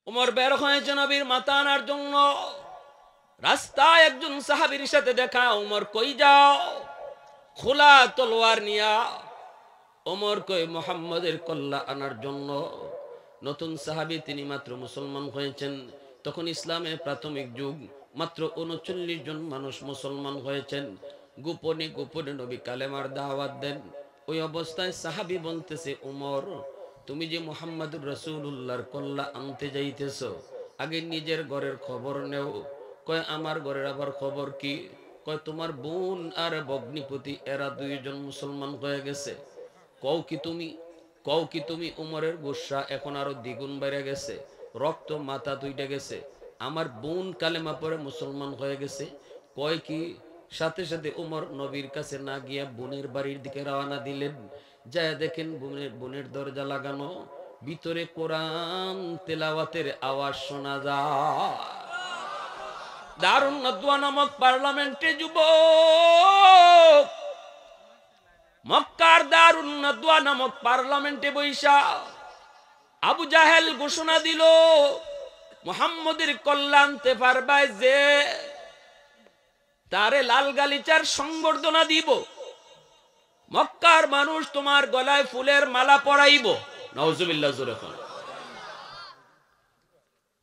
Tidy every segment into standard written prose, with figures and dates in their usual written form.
উমর বের হয়েছে নবীর মাথা আনার জন্য। রাস্তায় একজন সাহাবীর সাথে দেখা। উমর কই যাও? খোলা তলোয়ার নিয়া। উমর কই মুহাম্মদের কল্লা আনার জন্য। নতুন সাহাবী, তিনি মাত্র মুসলমান হয়েছেন। তখন ইসলামের প্রাথমিক যুগ, মাত্র ৩৯ জন মানুষ মুসলমান হয়েছেন। গোপনে গোপনে নবী কালেমার দাওয়াত দেন। ওই অবস্থায় সাহাবী বলতেছে, উমর তুমি যে মুহাম্মদুর রাসূলুল্লাহর কল্লা আনতে যাইতেছ, আগে নিজের ঘরের খবর নেও। কয় আমার ঘরের আবার খবর কি? কয় তোমার বোন আর ভগ্নিপতি এরা দুইজন মুসলমান হয়ে গেছে। কও কি তুমি? উমরের গুসা এখন আরো দ্বিগুণ বেড়ে গেছে, রক্ত মাথা দুইটা গেছে। আমার বোন কালেমা পরে মুসলমান হয়ে গেছে। কয় কি? সাথে সাথে উমর নবীর কাছে না গিয়া বোনের বাড়ির দিকে রওনা দিলেন। যায় দেখেন বোনের দরজা লাগানো, ভিতরে কোরআন তেলাওয়াতের আওয়াজ শোনা যায়। দারুন নাদওয়া নামক পার্লামেন্টে যুবক, মক্কার দারুন নাদওয়া নামক পার্লামেন্টে বৈশা আবু জাহেল ঘোষণা দিল, মুহাম্মদের কল্যাণতে পারবাই যে তারে লাল গালিচার সংবর্ধনা দিব। মক্কার মানুষ তোমার গলায় ফুলের মালা পরাইব। নাউজুবিল্লাহ জোরে কোন।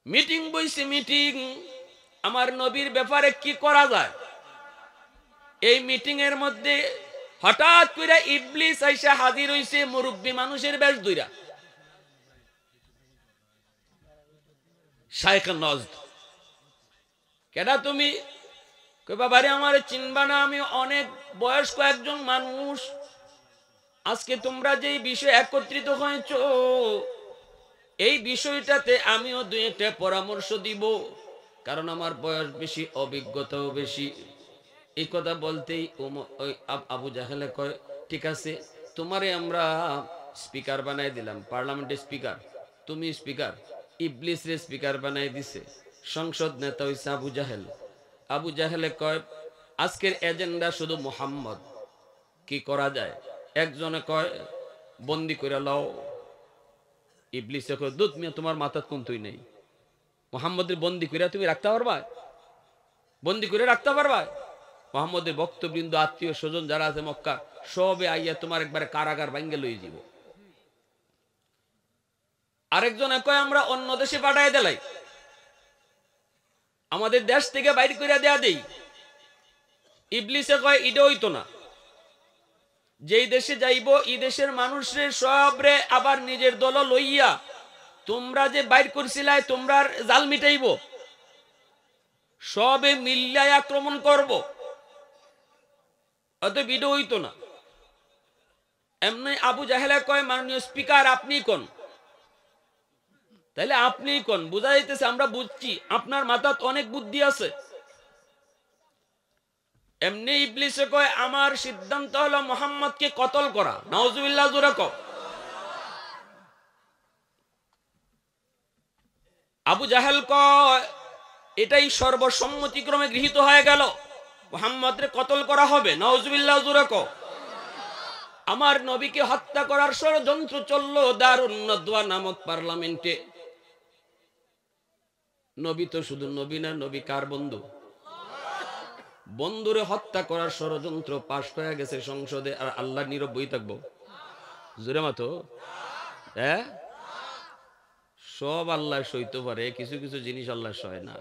মিটিং বইছে, মিটিং। আমার নবীর ব্যাপারে কি করা যায়? এই মিটিং এর মধ্যে হঠাৎ করে ইবলিস আইসা হাজির হইছে মুরব্বী মানুষের বেশ দুইরা। শাইখ নজদ, কেডা তুমি? কই বাবারে আমার চিনবা না, আমি অনেক বয়স্ক একজন মানুষ। আজকে তোমরা যে বিষয় একত্রিত হয়েছ, এই বিষয়টাতে আমিও দুই একটা পরামর্শ দিব, কারণ আমার বয়স বেশি, অভিজ্ঞতাও বেশি। এই কথা বলতেই আবু জাহেলে কয়, ঠিক আছে, তোমারে আমরা স্পিকার বানাই দিলাম, পার্লামেন্টের স্পিকার। তুমি স্পিকার। ইবলিস রে স্পিকার বানাই দিছে। সংসদ নেতা হইছে আবু জাহেল। আবু জাহেলে কয়, আজকের এজেন্ডা শুধু মুহাম্মদ। কি করা যায়? একজনে কয়, বন্দি করে লাও। ইবলিসে কয়, দুধ মিয়া, তোমার মাথাত কোন তুই নেই? মুহাম্মদের বন্দি করে তুমি রাখতে পারবা? বন্দি করে রাখতে পারবা? মুহাম্মদের ভক্তবৃন্দ, আত্মীয় স্বজন যারা আছে মক্কা, সবে আইয়া তোমার একবারে কারাগার ভাঙ্গে লই যাব। আরেকজনে কয়, আমরা অন্য দেশে পাঠায় দেলাই, আমাদের দেশ থেকে বাইর করে দেয়া দেই। ইবলিসে কয়, ইডে হইতো না। যেই দেশে যাইব, এই দেশের মানুষের সবরে আবার নিজের দল লইয়া তোমরা যে বাইর করছিলাই, তোমরা জাল মিটাইব, সবে মিল্লায় আক্রমণ করব। অত ভিডিও হইতো না। এমনি আবু জাহেলা কয়, মাননীয় স্পিকার আপনি কোন? তাইলে আপনি কোন বুঝা যাইতেছে, আমরা বুঝছি আপনার মাথাত অনেক বুদ্ধি আছে। এমনি ইবলিসে কয়, আমার সিদ্ধান্ত হলো মুহাম্মদকে কতল করা। নাউজুবিল্লাহ জোরে কও। আবু জাহেল কয়, এটাই সর্বসম্মতিক্রমে গৃহীত হয়ে গেল, মুহাম্মদকে কতল করা হবে। নাউজুবিল্লাহ জোরে কও। আমার নবীকে হত্যা করার ষড়যন্ত্র চললো দারুন নাদওয়া নামক পার্লামেন্টে। নবী তো শুধু নবী না, নবী কার বন্ধু? বন্ধুরে হত্যা করার ষড়যন্ত্র পাশ হয়ে গেছে সংসদে, আর আল্লাহ নীরব বই থাকবো? জোরে মাতো। হ্যাঁ, সব আল্লাহ সইতে পারে, কিছু কিছু জিনিস আল্লাহ সয় না।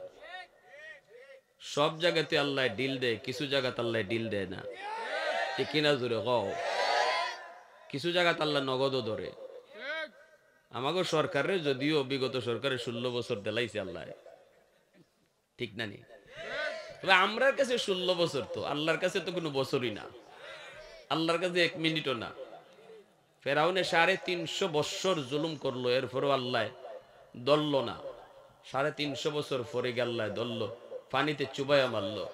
সব জায়গাতে আল্লাহ ডিল দেয়, কিছু জায়গাতে আল্লাহ ডিল দেয় না। ঠিক কিনা জোরে কও। কিছু জায়গাতে আল্লাহ নগদও ধরে। আমাকে সরকারের, যদিও বিগত সরকারের 16 বছর দেলাইছে আল্লাহ, ঠিক না নি? তবে আমরার কাছে 16 বছর, তো আল্লাহর কাছে তো কোনো বছরই না, আল্লাহর কাছে 1 মিনিটও না। ফেরাউনে 350 বছর জুলুম করলো, এরপরও আল্লাহ দলল না। 350 বছর পরে আল্লাহ দলল, পানিতে চুবাইয়া মারলো।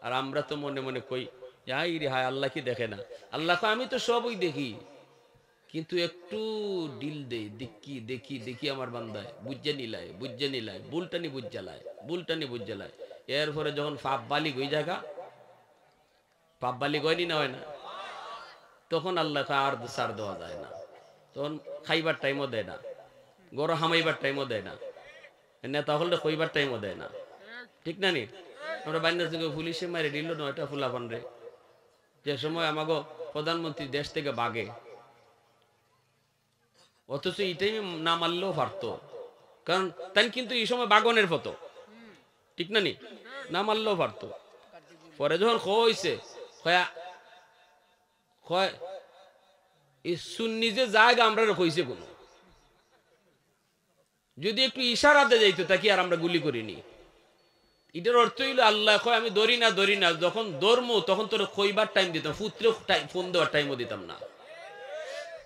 আর আমরা তো মনে মনে কই, হাই রে হায়, আল্লাহ কি দেখে না? আল্লাহ কয়, আমি তো সবই দেখি, কিন্তু একটু ডিল দেই, দেখি দেখি দেখি আমার বান্দায় বুঝে নিলায় বুলটানি বুঝালায়। এরপরে যখন পাপ বালিক ওই জায়গা, পাপ বালিক হয়নি না, হয় না, তখন আল্লাহ আর ছাড় দেওয়া যায় না। তখন খাইবার টাইমও দেয় না, গরু হামাইবার টাইমও দেয় না। নেতা হলে কইবার টাইমও দেয় না, ঠিক না নি? আমরা বাইনার সঙ্গে পুলিশে মারে দিল 9টা ফুলাফান রে, যে সময় আমাগো প্রধানমন্ত্রী দেশ থেকে বাগে, অথচ এটাই না মারলেও পারতো, কারণ তাই কিন্তু এই সময় বাগনের ফটো, ঠিক না নি? না মারলেও পারতো। পরে যখন কইছে সুন্নি যে জায়গা আমরা কইছে কোন, যদি একটু ইশারাতে যাইতো তাকে আর আমরা গুলি করিনি। এটার অর্থ হইল আল্লাহ কয় আমি ধরি না, যখন ধর্ম তখন তোর খইবার টাইম দিতাম, পুত্র ফোন দেওয়ার টাইমও দিতাম না,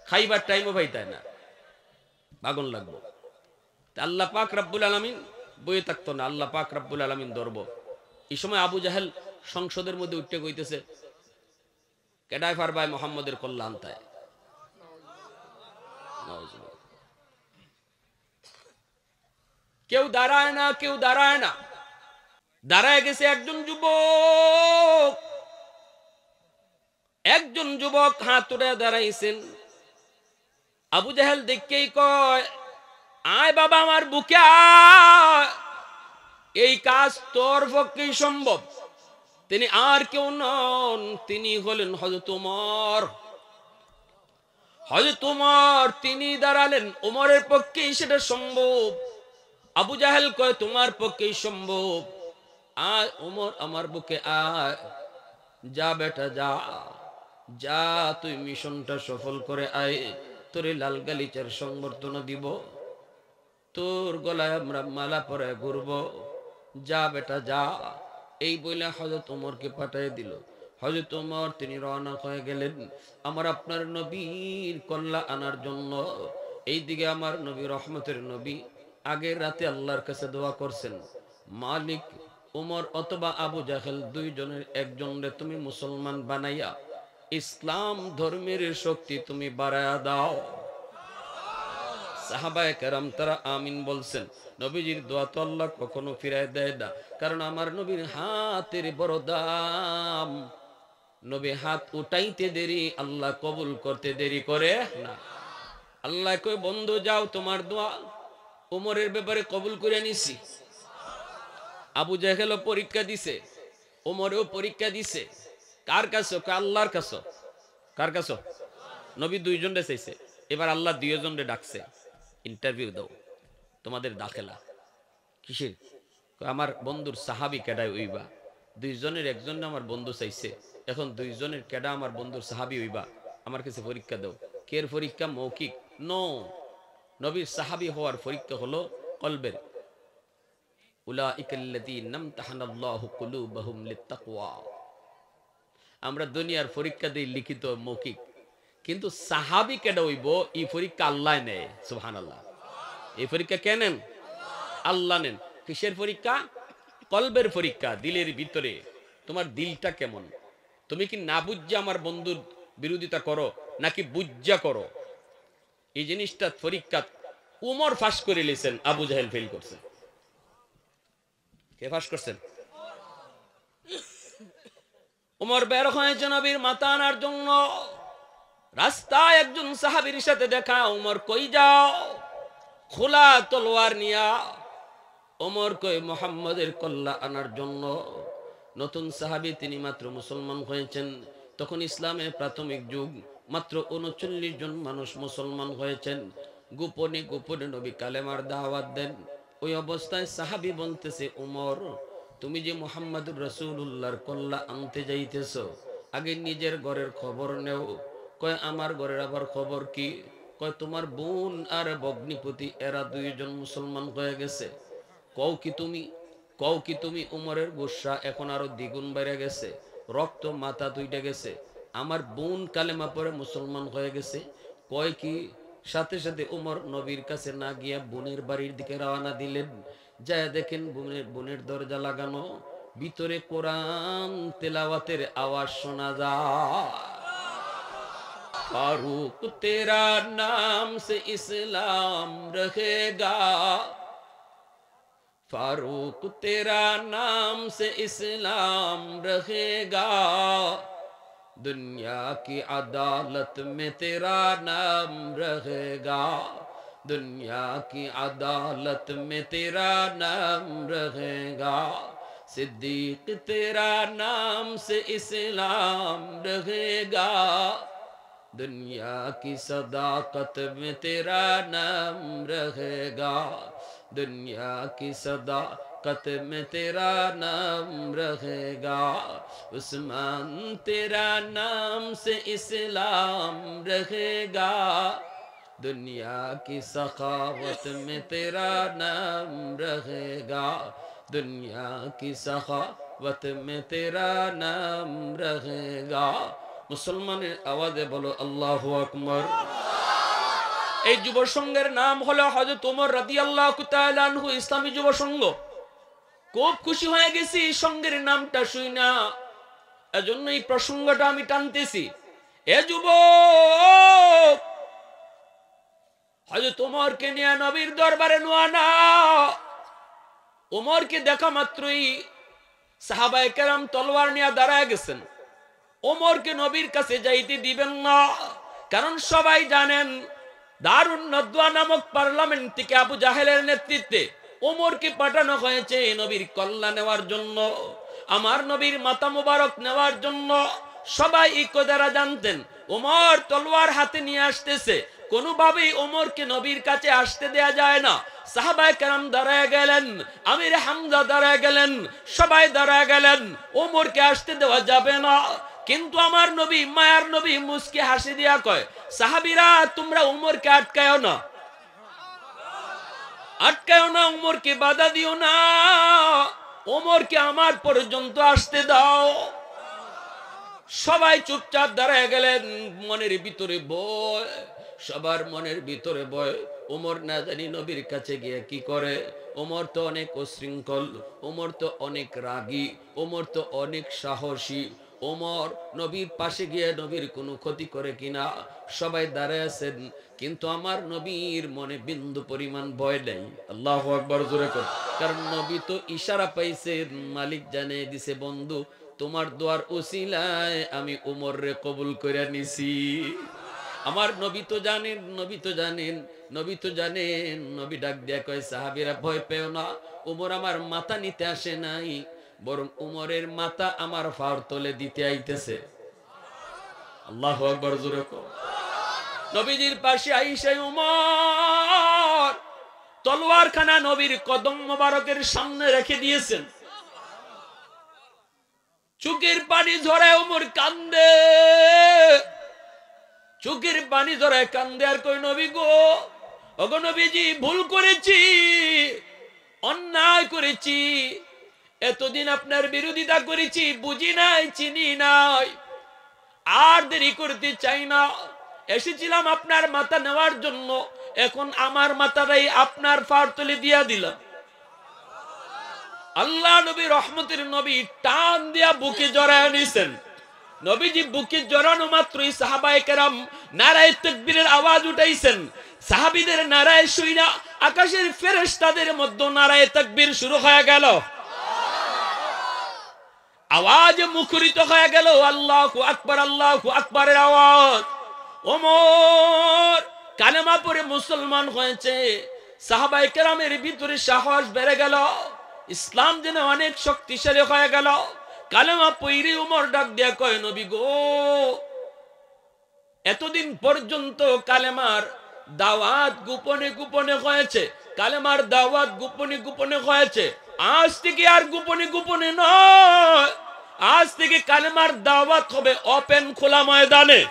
খাইবার টাইমও পাইতাই না, বাগন লাগবো। আল্লাহ পাক রব্বুল আলামিন বইয়ে থাকতো না, আল্লাহ পাক রব্বুল আলামিন ধরবো। এই সময় আবু জাহেল সংসদের মধ্যে উঠে কইতেছে কেডায় পারবাই মোহাম্মদের কল্যাণ তাই। কেউ দাঁড়ায় না, কেউ দাঁড়ায় না। দাঁড়ায় গেছে একজন যুবক হাত উঠে দাঁড়াইছেন। আবু জাহেল দেখেই কয় আয় বাবা আমার বুকে আয়, এই কাজ তোর পক্ষেই সম্ভব। তিনি আর কেউ নন, তিনি হলেন হযরত ওমর। হযরত ওমর তিনি দাঁড়ালেন, ওমরের পক্ষেই সেটা সম্ভব। আবু জাহেল কয় তোমার পক্ষেই সম্ভব, আয় ওমর আমার বুকে আয়, যা বেটা যা, যা তুই মিশনটা সফল করে আয়, তোরে লাল গালিচার সংবর্ধনা দিব, তোর গলায় আমরা মালা পরে ঘুরব, যা বেটা যা। এই বলে হযরত ওমরকে পাঠিয়ে দিল। হযরত ওমর তিনি রওনা হয়ে গেলেন আমার আপনার নবীর কল্যাণ আনার জন্য। এইদিকে আমার নবী রহমতের নবী আগের রাতে আল্লাহর কাছে দোয়া করছেন, মালিক ওমর অথবা আবু জাহেল দুইজনের একজনরে তুমি মুসলমান বানাইয়া ইসলাম ধর্মের শক্তি তুমি বাড়ায়া দাও। সাহাবায়ে কেরাম তারা আমিন বলছেন। নবীজির দোয়া তো আল্লাহ কখনো ফিরায় দেয় না, কারণ আমার নবীর হাতের বড় দাম। নবী হাত উঠাইতে দেরি, আল্লাহ কবুল করতে দেরি করে না। আল্লাহ কই বন্ধু যাও, তোমার দোয়া ওমরের ব্যাপারে কবুল করে নিছি। আবু জাহেলও পরীক্ষা দিছে, ওমরেও পরীক্ষা দিছে। কার কাছে? আল্লাহর কাছে। কার কাছে? নবী দুইজনরে চাইছে, এবার আল্লাহ দুইজনরে ডাকছে, ইন্টারভিউ দাও, তোমাদের দাখেলা কিসের? আমার বন্ধুর সাহাবি কেডায় হইবা, দুইজনের একজন আমার বন্ধু চাইছে, এখন দুইজনের কেডা আমার বন্ধুর সাহাবি হইবা, আমার কাছে পরীক্ষা দাও। কের পরীক্ষা? মৌখিক নো, নবীর সাহাবি হওয়ার পরীক্ষা হলো কলবের। উলাইকাল্লাযীনা ইমতাহানাল্লাহু কুলুবাহুম লিত্তাকওয়া। আমরা দুনিয়ার পরীক্ষা দেই লিখিত মৌখিক, কিন্তু সাহাবি কেডা হইব এই পরীক্ষা আল্লাহ নেয়। সুবহানাল্লাহ। এই পরীক্ষা কে নেন? আল্লাহ নেন। কিসের পরীক্ষা? কলবের পরীক্ষা, দিলের ভিতরে তোমার দিলটা কেমন। তুমি কি না বুঝা আমার বন্ধুর বিরোধিতা করো নাকি বুঝা করো? এই জিনিসটা পরীক্ষা। উমর ফাঁস করে লিছেন, আবু জাহেল ফেল করছে। কে ফাঁস করছেন? উমর বের হয়েছে নবীর মাথা আনার জন্য। রাস্তায় একজন সাহাবীর সাথে দেখা। উমর কই যাও? খোলা তলোয়ার নিয়া। ওমর কই মুহাম্মাদের কল্যাণ আনার জন্য। নতুন সাহাবী, তিনি মাত্র মুসলমান হয়েছেন, তখন ইসলামের প্রাথমিক যুগ, মাত্র 39 জন মানুষ মুসলমান হয়েছেন। গোপনে গোপনে নবী কালেমার দাওয়াত দেন। ওই অবস্থায় সাহাবী বলতেছে, ওমর তুমি যে মুহাম্মাদুর রাসূলুল্লাহর কল্যাণ আনতে যাইতেছো, আগে নিজের ঘরের খবর নেও। কয় আমার ঘরের আবার খবর কি? কয় তোমার বোন আর ভগ্নিপতি এরা দুইজন মুসলমান হয়ে গেছে। কও কি তুমি? উমরের গুসা এখন আরো দ্বিগুণ বেড়ে গেছে, রক্ত মাথা দুইটা গেছে। আমার বোন কালেমা পরে মুসলমান হয়ে গেছে। কয় কি? সাথে সাথে উমর নবীর কাছে না গিয়া বোনের বাড়ির দিকে রওনা দিলেন। যায় দেখেন বোনের দরজা লাগানো, ভিতরে কোরআন তেলাওয়াতের আওয়াজ শোনা যায়। फारूक तेरा नाम से इस्लाम रहेगा, फारूक तेरा नाम से इस्लाम रहेगा, दुनिया की अदालत में तेरा नाम रहेगा, दुनिया की अदालत में तेरा नाम रहेगा, सिद्दीक तेरा नाम से इस्लाम रहेगा, दुनिया की सदाकत में तेरा नाम रहेगा, दुनिया की सदाकत में तेरा नाम रहेगा, उस्मान तेरा नाम से इस्लाम रहेगा, दुनिया की सखावत में तेरा नाम रहेगा, दुनिया की सखावत में तेरा नाम रहेगा। मुसलमाনের আওয়াজে বলো আল্লাহু আকবার। এই যুব সংঘের নাম হলো হযরত ওমর রাদিয়াল্লাহু তাআলা আনহু ইসলামী যুব সংঘ। খুব খুশি হয়ে গেছি সংঘের নামটা শুনা, এজন্য এই প্রসঙ্গটা আমি টানতেছি। এ যুবক, হযরত ওমরকে নিয়ে নবীর দরবারে নোয়ানা। ওমরকে দেখা মাত্রই সাহাবায়ে কেরাম তলোয়ার নিয়ে দাঁড়ায় গেছেন। ওমরকে নবীর কাছে যাইতে দিবেন না, কারণ সবাই জানেন দারুন নদওয়া নামক পার্লামেন্ট থেকে আবু জাহেলের নেতৃত্বে ওমরকে পাঠানো হয়েছে নবীর কল্যাণ নেওয়ার জন্য, আমার নবীর মাথা মুবারক নেওয়ার জন্য। সবাই এই কথাটা জানতেন। ওমর তলোয়ার হাতে নিয়ে আসতেছে, কোনোভাবেই ওমরকে নবীর কাছে আসতে দেয়া যায় না। সাহাবায়ে কেরাম দাঁড়ায় গেলেন, আমির হামজা দাঁড়ায় গেলেন, সবাই দাঁড়ায় গেলেন, ওমরকে আসতে দেওয়া যাবে না। কিন্তু আমার নবী, মায়ার নবী মুস্কি হাসি দিয়া কয়, সাহাবীরা তোমরা ওমরকে আটকায়ও না, আটকায়ও না, ওমরকে বাধা দিও না, ওমরকে আমার পর্যন্ত আসতে দাও। সবাই চুপচাপ দাঁড়ায় গেলেন। মনের ভিতরে ভয়, সবার মনের ভিতরে ভয়, ওমর না জানি নবীর কাছে গিয়ে কি করে। ওমর তো অনেক উশৃঙ্খল, ওমর তো অনেক রাগী, ওমর তো অনেক সাহসী। ওমর নবীর পাশে গিয়ে নবীর কোনো ক্ষতি করে কিনা। সবাই দাঁড়ায় আছেন, কিন্তু আমার নবীর মনে বিন্দু পরিমাণ ভয় নেই। আল্লাহু আকবার জোরে কর। কারণ নবী তো ইশারা পাইছেন, মালিক জানিয়ে দিছে, বন্ধু তোমার দোয়ার উসিলায় আমি ওমর রে কবুল করে নিছি। আমার নবী তো জানেন, নবী তো জানেন, নবী তো জানেন। নবী ডাক দিয়া কয়, সাহাবীরা ভয় পেও না, ওমর আমার মাথা নিতে আসে নাই, বরং উমরের মাথা আমার ফার তলে দিতে আইতেছে। আল্লাহু আকবার জোরে কর। নবীজির পাশে আইসা উমর তলোয়ার খানা নবীর কদম মোবারকের সামনে রেখে দিয়েছেন। চোখের পানি ঝরে উমর কান্দে, চোখের পানি ঝরে কান্দে আর কই, নবী গো, ওগো নবীজি, ভুল করেছি, অন্যায় করেছি, এতদিন আপনার বিরোধিতা করেছি, বুঝি নাই, চিনি নাই, আর দেরি করতে চাই না। এসেছিলাম আপনার মাথা নেওয়ার জন্য, এখন আমার মাথাটাই আপনার ফার তলে দিয়া দিলাম। আল্লাহ নবী, রহমতের নবী, টান দিয়া বুকে জড়ায় নিছেন। নবীজি বুকে জড়ানো মাত্রই সাহাবায়ে কেরাম নারায়ে তাকবীরের আওয়াজ উঠাইছেন। সাহাবীদের নারায়ে শুইনা আকাশের ফেরেশতাদের মধ্যে নারায়ে তাকবীর শুরু হয়ে গেল। আওয়াজ মুখরিত হয়ে গেল, আল্লাহু আকবার, আল্লাহু আকবারের আওয়াজ। ওমর কালেমা পড়ে মুসলমান হয়েছে। সাহাবায়ে কেরামের ভিতরে সাহস বেড়ে গেল, ইসলাম যেন অনেক শক্তিশালী হয়ে গেল। কালেমা পড়ে ওমর ডাক দিয়া কয়, নবী গো, এতদিন পর্যন্ত কালেমার দাওয়াত গোপনে গোপনে হয়েছে, কালেমার দাওয়াত গোপনে গোপনে হয়েছে, আজ থেকে আর গোপনে গোপনে নয়, আজ থেকে কালেমার দাওয়াত হবে ওপেন, খোলা ময়দানে।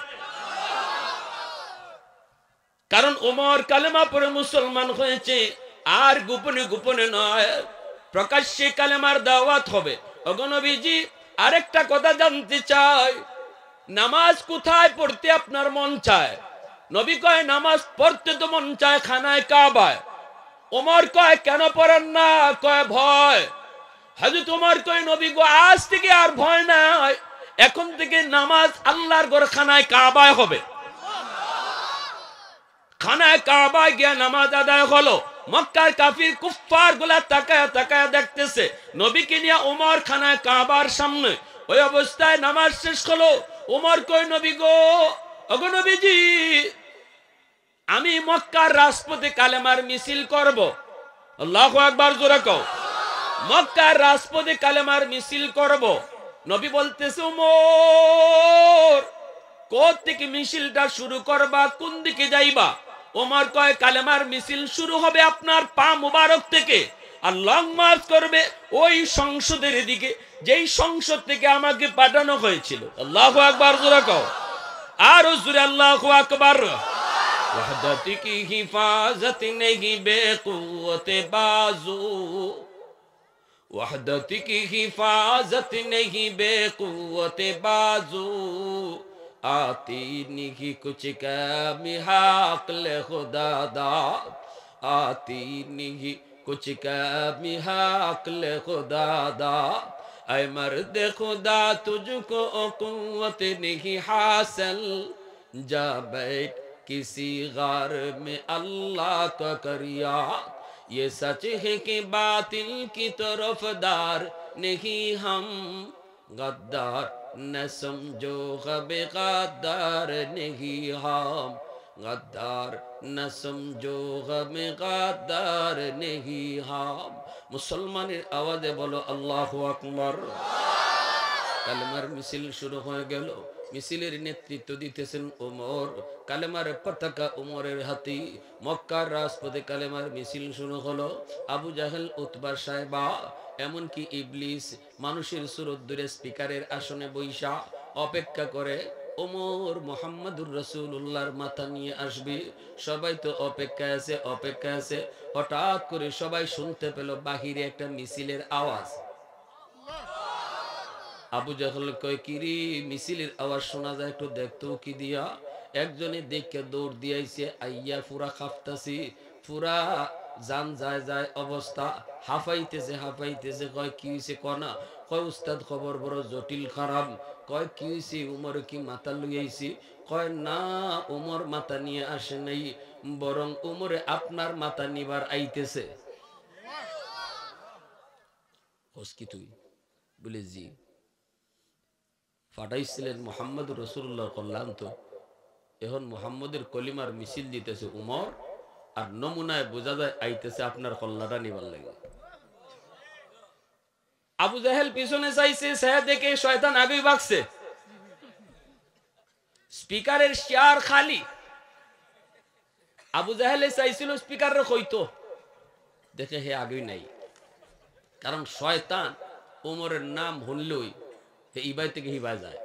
কারণ ওমর কালেমা পড়ে মুসলমান হয়েছে, আর গোপনে গোপনে নয়, প্রকাশ্যে কালেমার দাওয়াত হবে। ওগো নবীজি, আরেকটা কথা জানতে চাই, নামাজ কোথায় পড়তে আপনার মন চায়? নবী কয়, নামাজ পড়তে তো মন চায় খানায় কাবায়। ওমর কয়, কেন পড়েন না? কয়, ভয়। হযরত ওমর কয়, নবী গো, আজ থেকে আর ভয় নাই, এখন থেকে নামাজ আল্লাহর ঘর খানায় কাবায় হবে। খানায় কাবায় গিয়া নামাজ আদায় হলো। মক্কার কাফির কুফফার গুলা তাকায়া তাকায়া দেখতেছে নবীকে নিয়ে ওমর খানায় কাবার সামনে। ওই অবস্থায় নামাজ শেষ হলো। ওমর কয়, নবী গো, ওগো নবীজি, আমি মক্কার রাজপথে কালেমার মিছিল করব। আল্লাহু আকবার, জোরে কও। মক্কার রাজপথে কালেমার মিছিল করব। নবী বলতেছে ওমর, কোথা থেকে মিছিলটা শুরু করবা, কোন দিকে যাইবা? ওমর কয় কালেমার মিছিল শুরু হবে আপনার পা মুবারক থেকে, আর লং মার্চ করবে ওই সংসদের দিকে, যেই সংসদ থেকে আমাকে পাঠানো হয়েছিল। আল্লাহু আকবার, জোরে কও। আর জোরে আল্লাহু আকবার। वहदत की हिफाजत नहीं बेकुव्वत बाजू, वहदत की हिफाजत नहीं बेकुव्वत बाजू, आती नहीं कुछ कमी हक़ खुदा दाद, आती नहीं कुछ कमी हक़ खुदा दाद, ऐ मर्द खुदा तुझको कुव्वत नहीं हासिल, जा बैठ किसी गार में अल्लाह का करिया, ये सच है कि बातिल की तरफदार नहीं हम, गद्दार न समझो गबे गद्दार नहीं हम, गद्दार न समझो गमे गद्दार नहीं हम। मुसलमाনের আওয়াজে বলো আল্লাহু আকবার। কালেমার মিছিল শুরু হয়ে গেল। মিছিলের নেতৃত্ব দিতেছেন ওমর, কালেমার পতাকা ওমরের হাতে। মক্কার রাজপথে কালেমার মিছিল শুরু হলো। আবু জাহেল, উতবা, সাইবা, এমনকি ইবলিস মানুষের সুরত ধরে স্পিকারের আসনে বৈশা অপেক্ষা করে ওমর মুহাম্মদুর রাসূলুল্লাহর মাথা নিয়ে আসবে। সবাই তো অপেক্ষায় আছে, অপেক্ষায় আছে। হঠাৎ করে সবাই শুনতে পেল বাহিরে একটা মিছিলের আওয়াজ। আবু জাহল কয় কিরি, মিছিলের আওয়াজ শোনা যায়, একটু দেখতো কি দিয়া। একজনে দেখে দৌড় দিয়াইছে, আইয়া পুরা কাঁপতাছি, পুরা জান যায় যায় অবস্থা, হাফাইতেছে হাফাইতেছে। কয় কি হয়েছে কনা? কয় উস্তাদ খবর বড় জটিল খারাপ। কয় কি হয়েছে? উমর কি মাথা লইয়াইছি? কয় না, উমর মাথা নিয়ে আসে নাই, বরং উমরে আপনার মাথা নিবার আইতেছে। কি তুই বলে জি ফাটাইছিলেন মোহাম্মদ রসুল্লাহ কল্যাণ, তো এখন মোহাম্মদের কলিমার মিছিল দিতেছে উমর, আর নমুনায় বোঝা যায় আইতেছে আপনার কল্লাটা নিবার লাগে। আবু জাহেল পিছনে চাইছে, সে দেখে শয়তান আগেই ভাগছে। স্পিকারের চেয়ার খালি। আবু জাহেলে চাইছিল স্পিকারের কইতো, দেখে হে আগেই নাই। কারণ শয়তান ওমরের নাম হইলই ইবাই থেকে হিবায় যায়,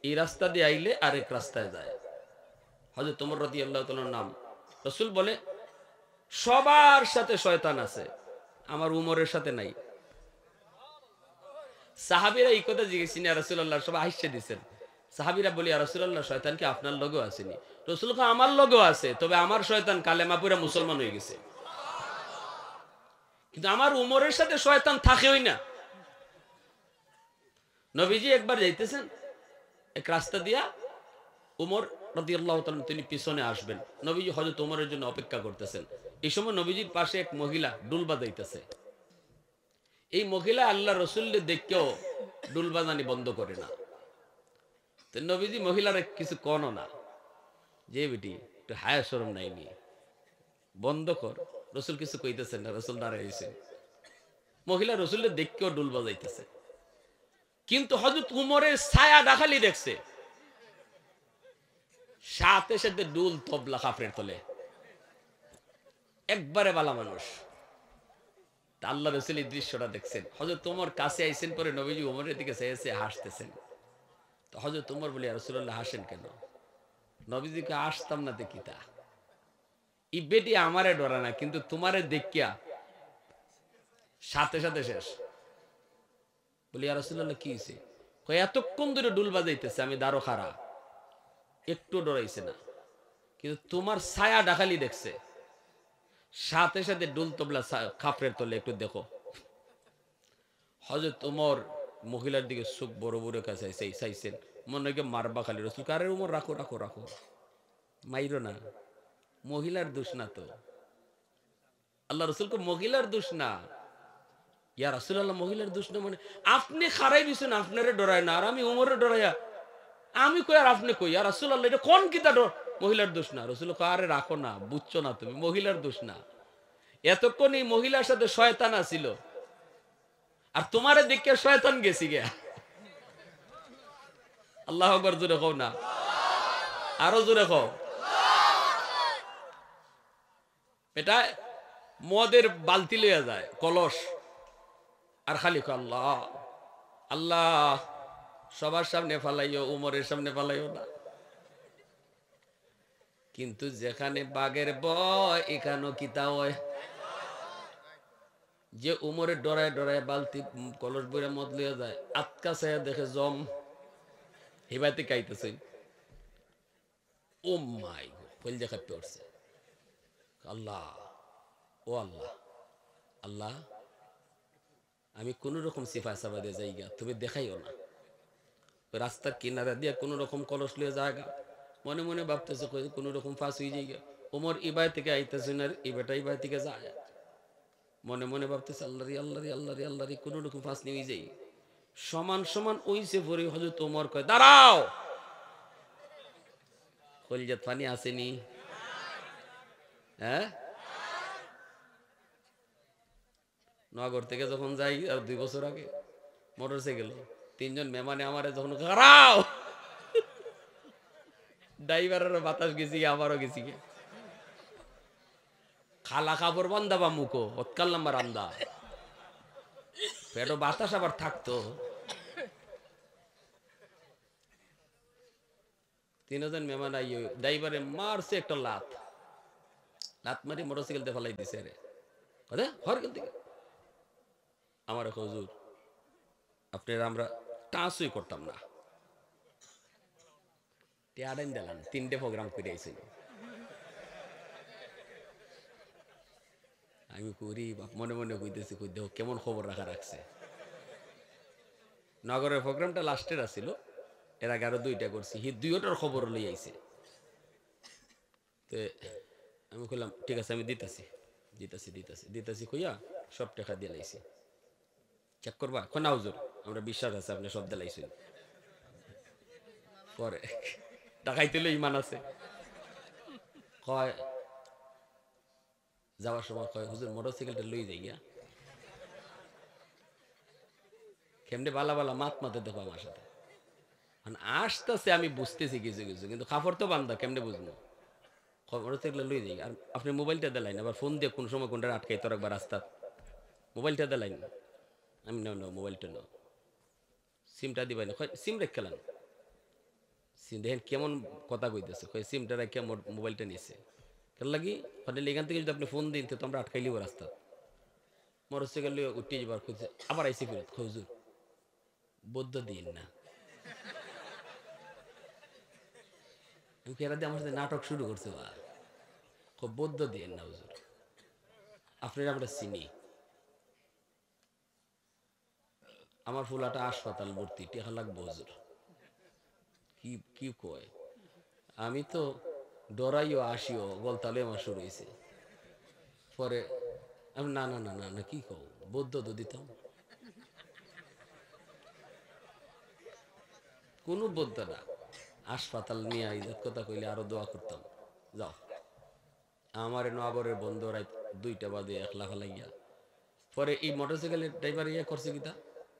এই রাস্তা দিয়ে আইলে আরেক রাস্তায় যায়। হযরত ওমর রাদিয়াল্লাহু তাআলার নাম। রাসূল বলে সবার সাথে শয়তান আছে, আমার উমরের সাথে নাই। সাহাবীরা এই কথা জিজ্ঞেস করেন, ইয়া রাসূলুল্লাহ, সবাই হাসিয়ে দিয়েছেন। সাহাবীরা বলি, ইয়া রাসূলুল্লাহ, শয়তান কি আপনার লগেও আসেনি? রাসূল কয় আমার লগেও আছে, তবে আমার শয়তান কালেমা পড়ে মুসলমান হয়ে গেছে, কিন্তু আমার উমরের সাথে শয়তান থাকেই না। নবীজি একবার যাইতেছেন এক রাস্তা দিয়া, উমর রাদিয়াল্লাহু তাআলা তিনি পিছনে আসবেন। নবীজি হযরত ওমরের জন্য অপেক্ষা করতেছেন। এই সময় নবীজির পাশে এক মহিলা ডুল বাজাইতেছে। এই মহিলা আল্লাহ রাসূলকে দেখেও ডুল বাজানি বন্ধ করে না। তো নবীজি মহিলার কিছু কোন না, যে বেটি একটু হায়া শরম নাই নি, বন্ধ কর। রাসূল কিছু কইতেছেন না, রাসূল দাঁড়াইছে। মহিলা রাসূলকে দেখেও ডুল বাজাইতেছে, কিন্তু হযরত উমরের ছায়া ডাকালি দেখছে, সাথে সাথে ডুল তবলা কাফরের তলে। একবারে বালা মানুষ। আল্লাহ রাসূল এই দৃশ্যটা দেখছেন। হযরত ওমর কাছে আইছেন, পরে নবীজি ওমরের দিকে চেয়েছে, হাসতেছেন। তো হযরত ওমর বলে, ইয়া রাসূলুল্লাহ, হাসেন কেন? নবীজিকে আসতাম না দেখিতা, এই বেটি আমারে ডরা না, কিন্তু তোমারে দেখিয়া সাথে সাথে শেষ। বলি, ইয়া রাসূলুল্লাহ, কি হইছে? কয় এতক্ষণ ধরে ডুল বাজাইতেছে, আমি দাঁড়ো খাড়া, একটু ডরাইছে না, কিন্তু তোমার ছায়া ডাকালি দেখছে, সাথে সাথে ডুল তবলা খাপড়ের তলে, একটু দেখো। হযরত ওমর মহিলার দিকে চোখ বড় বড় কাছে চাইছেন, মনে হয় মারবা খালি। রাসূল কারে, ওমর রাখো রাখো রাখো, মাইরো না, মহিলার দোষ না তো। আল্লাহ রাসূলকে মহিলার দোষ না। ইয়া রাসূলুল্লাহ, মহিলার দোষ না মানে? আপনি খারাই দিছেন, আপনারে ডরায় না, আর আমি ওমরে ডরাইয়া আমি কই আর আপনি কই? ইয়া রাসূলুল্লাহ, এটা কোন কিতা মহিলার দোষ না। রসুল আরে রাখো না, বুঝছো না তুমি, মহিলার দোষ না। এতক্ষণ এই মহিলার সাথে শয়তান আছিল, আর তোমারে দেখে শয়তান গেছি গে। আল্লাহ আকবার জোরে কও না, আরো জোরে কও। এটা মদের বালতি লইয়া যায়, কলস, আর খালি আল্লাহ আল্লাহ। সবার সামনে ফালাইও, উমরের সামনে ফালাইও না। কিন্তু যেখানে বাঘের ভয়, এখানেও কিতা হয়। যে উমরের ডরায় ডরায় বালতি কলস বইরা মদ লইয়া যায়, আটকা চাইয়া দেখে জম হিবাইতে কাইতেছে। ও মাই ফল দেখা পড়ছে। আল্লাহ, ও আল্লাহ, আল্লাহ আমি কোন রকম সিফা সাবাদে যাইগা, তুমি দেখাইও না। রাস্তার কিনারা দিয়ে কোন রকম কলস লিয়ে জায়গা, মনে মনে ভাবতেছে কোন রকম ফাঁস হয়ে যাইগা। ওমর ইবাই থেকে আইতেছে না, ইবাটা ইবাই থেকে যায়, মনে মনে ভাবতেছে আল্লাহরি আল্লাহরি আল্লাহরি আল্লাহরি, কোন রকম ফাঁস নিয়ে যাই। সমান সমান ওইসে পরে হযরত ওমর কয় দাঁড়াও। কলিজাত পানি আসেনি? হ্যাঁ, নগর থেকে যখন যাই আর 2 বছর আগে মোটর সাইকেল, 3 জন মেহমানে আমারে যখন খারাও, ড্রাইভারের বাতাস গেছি, আমারও গেছি। খালা কাপড় বান্ধাবা মুখো হৎকাল নাম্বার আন্দা, পেটো বাতাস আবার থাকতো। 3 জন মেহমান আইয়ে ড্রাইভারে মারছে একটা লাত, লাত মারি মোটর সাইকেল দিয়ে ফেলাই দিছে রে। হরকেল থেকে আমার হুজুর আপনার আমরা টাচই করতাম না, টেয়ারেন দিলাম, 3টে প্রোগ্রাম করে আইছি। আমি করি মনে মনে কইতেছি, কই দেখো কেমন খবর রাখা রাখছে। নগরের প্রোগ্রামটা লাস্টের আছিল, এর আগে আরো 2টা করছি, হি 2টার খবর লই আইছে। তো আমি কইলাম ঠিক আছে আমি দিতেছি দিতেছি দিতেছি দিতেছি কইয়া সব টাকা দিয়ে লাইছি। চেক করবা? না হুজুর আমরা বিশ্বাস আছে আপনি সব দিলাইছেন। পরে টাকাইতে লই ইমান আছে, কয় যাওয়ার সময় কয় হুজুর মোটরসাইকেলটা লই যাই গিয়া। কেমনে বালা বালা মাত মাতে দেখো আমার সাথে আসতেছে, আমি বুঝতেছি কিছু কিছু, কিন্তু কাপড় তো বান্ধা, কেমনে বুঝবো। মোটরসাইকেল লই যাই, আর আপনি মোবাইলটা দিলাইন, আবার ফোন দিয়ে কোন সময় কোনটা আটকাইতে রাখবা রাস্তা, মোবাইলটা দিলাইন। আমি নাও নাও মোবাইলটা নাও, সিমটা দিবাই না, সিম রেখেলাম। সিম দেখেন কেমন কথা কইতেছে, সিমটা রেখে মোবাইলটা নিছে কেন লাগি, এখান থেকে যদি আপনি ফোন দিন তো আমরা আটকাই লিব রাস্তা। মোটরসাইকেল উঠে যাবার খুঁজছে, আবার আইসি ফেরত, হুজুর বদ্ধ দিন না। এরা দিয়ে আমার সাথে নাটক শুরু করছে, খুব বদ্ধ দিন না হুজুর, আপনারা আমরা চিনি। আমার ফুলাটা হাসপাতাল ভর্তি, টেকা লাগবো হুজুর। কি কি কয়, আমি তো ডরাইও আসিও গলতালে আমার শুরু হয়েছে। পরে আমি না না না না না কি কও, বৌদ্ধ তো দিতাম, কোনো বৌদ্ধ না। হাসপাতাল নিয়ে ইজাত কথা কইলে আরো দোয়া করতাম। যাও আমার নগরের বন্ধ রাত 2টা বাজে 1 লাখ লাগিয়া। পরে এই মোটরসাইকেলের ড্রাইভার ইয়ে করছে কিতা,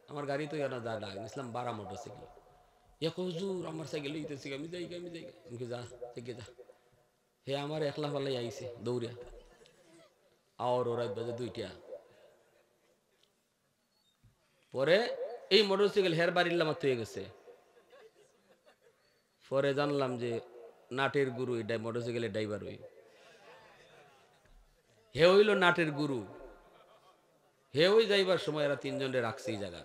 আমার গাড়ি তো না যা ডাক ইসলাম 12 মোটরসাইকেল, হুজুর আমার সাইকেল লইতেছি, আমি যাই আমি যাই, যা থেকে যা। হে আমার 1 লাখ ফালাই আইছে দৌড়িয়া, আর ও রাত বাজে 2টা। পরে এই মোটরসাইকেল হের বাড়ির লামাত হয়ে গেছে। পরে জানলাম যে নাটের গুরু এই মোটরসাইকেলের ড্রাইভার, হই হে হইল নাটের গুরু। হে ওই যাইবার সময় এরা 3 জনের রাখছে এই জায়গা।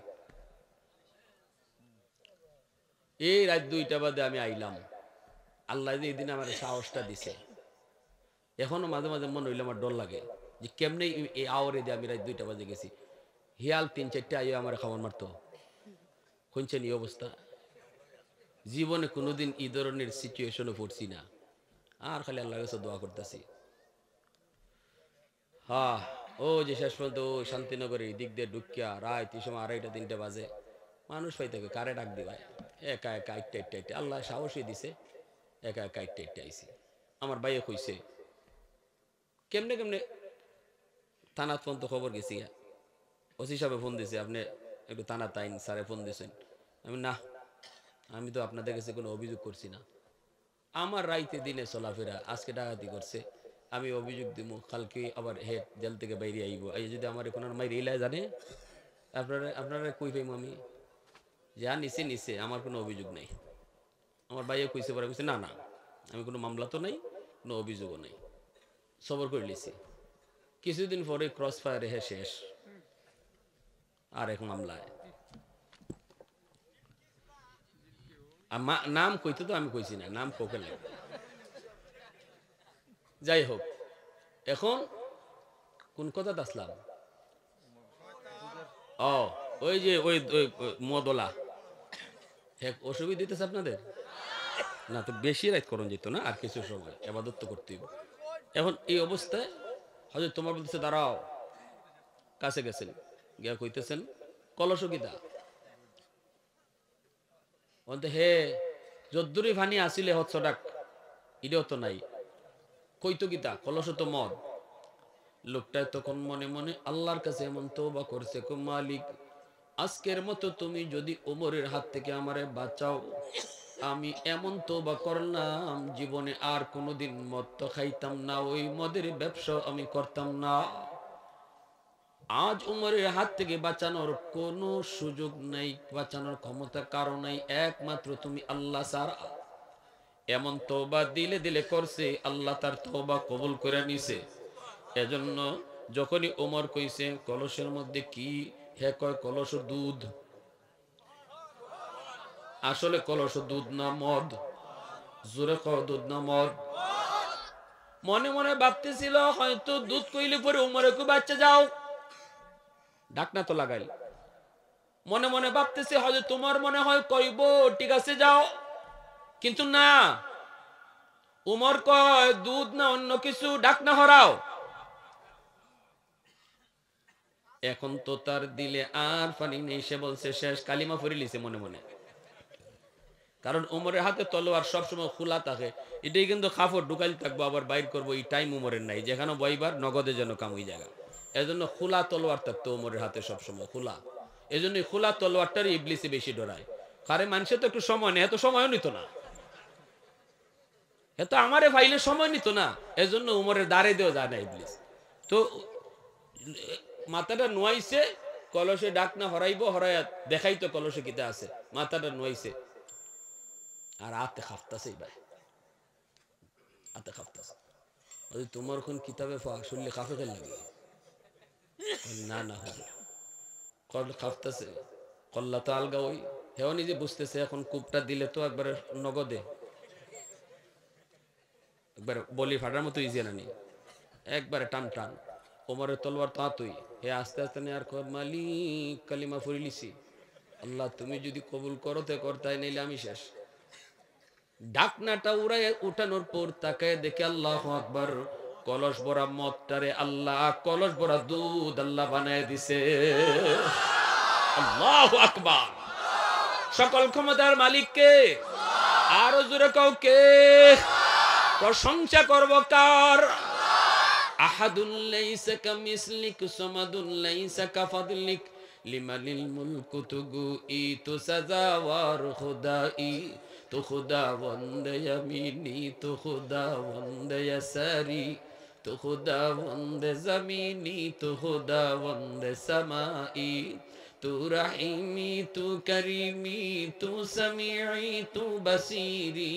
এই রাত 2টা বাদে আমি আইলাম, আল্লাহ যে এই দিন আমার সাহসটা দিছে। এখনো মাঝে মাঝে মনে হইলে আমার ডর লাগে যে কেমনে এই আওয়ারে দিয়ে আমি রাত 2টা বাজে গেছি। হিয়াল 3-4টে আইও আমার খাবার মারতো, শুনছেন এই অবস্থা। জীবনে কোনোদিন এই ধরনের সিচুয়েশনে পড়ছি না, আর খালি আল্লাহর কাছে দোয়া করতেছি। হ্যাঁ, ও যে শেষ পর্যন্ত শান্তিনগরের দিক দিয়ে ঢুকিয়া রাত এই সময় 2:30-3টা বাজে মানুষ পাইতে কারে ডাক দিবাই, একা একা আইটটা আল্লাহ সাহসই দিছে, একা একা আইটটা আইছি। আমার ভাইয়ে কইছে কেমনে কেমনে থানাত ফোন তো খবর গেছি, ওসি সাহেব ফোন দিছে, আপনি একটু থানা তাইন স্যারে ফোন দিয়েছেন। আমি না, আমি তো আপনাদের কাছে কোনো অভিযোগ করছি না, আমার রাইতে দিনে চলাফেরা, আজকে ডাকাতি করছে, আমি অভিযোগ দিব, কালকে আবার হেড জেল থেকে বাইরে আইব, এই যদি আমার কোনো মাই রিলাই জানে আপনারা আপনারা কই পাইম, আমি যা নিচে নিচে আমার কোনো অভিযোগ নেই। আমার ভাইয়া কইছে পরে কইছে না না, আমি কোনো মামলা তো নাই, কোনো অভিযোগও নেই, সবর করে লিছি। কিছুদিন পরে ক্রস ফায়ারে হে শেষ, আর এক মামলায় নাম কইতে তো আমি কইছি না, নাম কোকে নাই। যাই হোক, এখন কোন কথা আসলাম? ও ওই যে ওই মদলা অসুবিধা দিতেছে আপনাদের না, তো বেশি রাত করণ যেত না, আর কিছু সময় এবাদত তো করতেই। এখন এই অবস্থায় হয়তো তোমার বলতেছে দাঁড়াও, কাছে গেছেন গিয়া কইতেছেন কলসকিতা বলতে হে যদ্দুরি ফানি আসিলে হচ্ছ ডাক ইডেও তো নাই, কইতো গীতা কলস তো মদ। লোকটায় তখন মনে মনে আল্লাহর কাছে এমন তওবা করছে, কো মালিক আজকের মতো তুমি যদি ওমরের হাত থেকে আমারে বাঁচাও, আমি এমন তওবা করলাম জীবনে আর কোনোদিন মদ তো খাইতাম না, ওই মদের ব্যবসা আমি করতাম না। আজ উমরের হাত থেকে বাঁচানোর কোনো সুযোগ নেই, বাঁচানোর ক্ষমতা কারো নাই, একমাত্র তুমি আল্লাহ ছাড়া। এমন তওবা দিলে দিলে করছে, আল্লাহ তার তওবা কবুল করে নিছে। এজন্য যখনই ওমর কইছে কলসের মধ্যে কি, হে কয় কলস দুধ, আসলে কলস দুধ না মদ, জোরে কয় দুধ না মদ। মনে মনে ভাবতেছিল হয়তো দুধ কইলে পরে উমরে কো বাচ্চা যাও, ডাকনা তো লাগাইল। মনে মনে ভাবতেছে হয়তো তোমার মনে হয় কইব ঠিক আছে যাও, কিন্তু না, উমর কয় দুধ না অন্য কিছু, ডাকনা হরাও। এখন তো তার দিলে আর পানি নেই, সে বলছে শেষ, কালিমা পড়ে লিছে মনে মনে। কারণ উমরের হাতে তলোয়ার সবসময় খোলা থাকে, এটাই কিন্তু খাফর ঢুকাইল থাকবো, আবার বাইর করবো, এই টাইম উমরের নাই, যেখানে বইবার নগদে যেন কামুই জায়গা। এজন্য খোলা তলোয়ার থাকতো উমরের হাতে সবসময় খোলা। এজন্য খোলা তলোয়ারটারই ইবলিসে বেশি ডরায়। কারে মানুষে তো একটু সময় নেই, এত সময়ও নিত না, এত আমারে ফাইলে সময় নিত না, এজন্য উমরের দাঁড়ে দেওয়া যায় না ইবলিস। তো মাথাটা নোয়াইছে, কলসে ডাক না হরাইব, হরাইয়া দেখাইতো কলসে কিতে আছে, মাথাটা নোয়াইছে আর আতে খাফতাছে, ভাই আতে খাফতাছে। তোমার কোন কিতাবে শুনলে কাফে খেল লাগে? না না কল খাফতাছে, কল্লা তো আলগা, ওই হেও নিজে বুঝতেছে এখন কূপটা দিলে তো একবারে নগদে, একবারে বলি ফাটার মতো ইজি না নি, একবারে টান টান। ওমরের তলোয়ার তো হাতুই, হে আস্তে আস্তে নেয়ার কর, মালিক কালিমা ফুরি লিছি, আল্লাহ তুমি যদি কবুল করো তে করতাই, নাইলে আমি শেষ। ঢাকনাটা উড়াই উঠানোর পর তাকায় দেখে আল্লাহু আকবার, কলস ভরা মদটারে আল্লাহ কলস ভরা দুধ আল্লাহ বানায় দিছে। আল্লাহু আকবার, সকল ক্ষমতার মালিক কে? আরো জোরে কাও কে? প্রশংসা করব কার? আহাদুল লাইসা কামিসলিক সামাদুল লাইসা কাফাদলিক লিমানিল মুলকু তুগু ই তো সাজাওয়ার খুদাই, তো খুদা বন্দে ইয়ামিনি, তো খুদা বন্দে ইয়াসারি, তো খুদা বন্দে জমিনি, তো খুদা বন্দে সামাই, তু রহিমি তু করিমি তু সামিঈ তু বসিরি,